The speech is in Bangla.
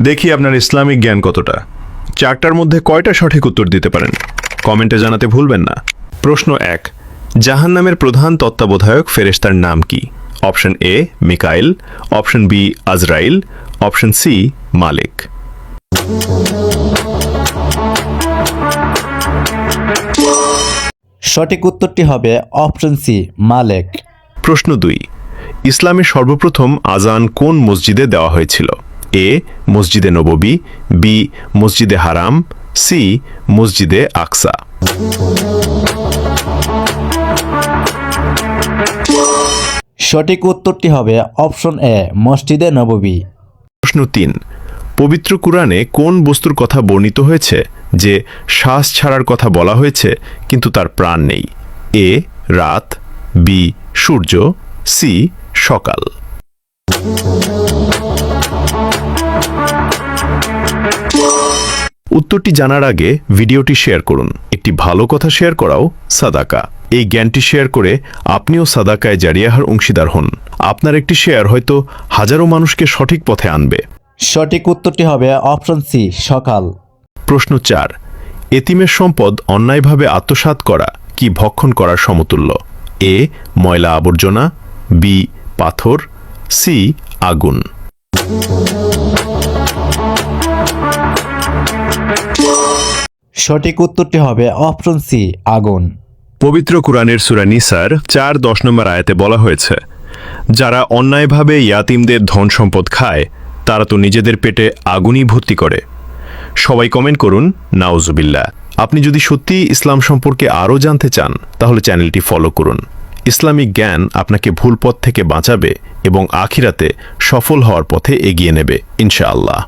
দেখি আপনার ইসলামিক জ্ঞান কতটা। চারটার মধ্যে কয়টা সঠিক উত্তর দিতে পারেন কমেন্টে জানাতে ভুলবেন না। প্রশ্ন 1, জাহান্নামের প্রধান তত্ত্বাবধায়ক ফেরেশতার নাম কি? অপশন এ মিকাইল, অপশন বি আজরাইল, অপশন সি মালিক। সঠিক উত্তরটি হবে অপশন সি মালেক। প্রশ্ন 2, ইসলামের সর্বপ্রথম আজান কোন মসজিদে দেওয়া হয়েছিল? এ মসজিদে নববী, বি মসজিদে হারাম, সি মসজিদে আকসা। সঠিক উত্তরটি হবে অপশন এ মসজিদে নববী। প্রশ্ন 3, পবিত্র কুরআনে কোন বস্তুর কথা বর্ণিত হয়েছে যে শ্বাস ছাড়ার কথা বলা হয়েছে কিন্তু তার প্রাণ নেই? এ রাত, বি সূর্য, সি সকাল। উত্তরটি জানার আগে ভিডিওটি শেয়ার করুন। একটি ভালো কথা শেয়ার করাও সাদাকা। এই জ্ঞানটি শেয়ার করে আপনিও সাদাকায় জারিয়াহার অংশীদার হন। আপনার একটি শেয়ার হয়তো হাজারো মানুষকে সঠিক পথে আনবে। সঠিক উত্তরটি হবে অপশন সি সকাল। প্রশ্ন 4, এতিমের সম্পদ অন্যায়ভাবে আত্মসাৎ করা কি ভক্ষণ করার সমতুল্য? এ ময়লা আবর্জনা, বি পাথর, সি আগুন। সঠিক উত্তরটি হবে অপশন সি আগুন। পবিত্র কুরআনের সূরা নিসার 4-10 নম্বর আয়াতে বলা হয়েছে, যারা অন্যায়ভাবে ইয়াতিমদের ধন সম্পদ খায় তারা তো নিজেদের পেটে আগুনই ভর্তি করে। সবাই কমেন্ট করুন নাউজুবিল্লাহ। আপনি যদি সত্যিই ইসলাম সম্পর্কে আরও জানতে চান তাহলে চ্যানেলটি ফলো করুন। ইসলামিক জ্ঞান আপনাকে ভুল পথ থেকে বাঁচাবে এবং আখিরাতে সফল হওয়ার পথে এগিয়ে নেবে ইনশাআল্লাহ।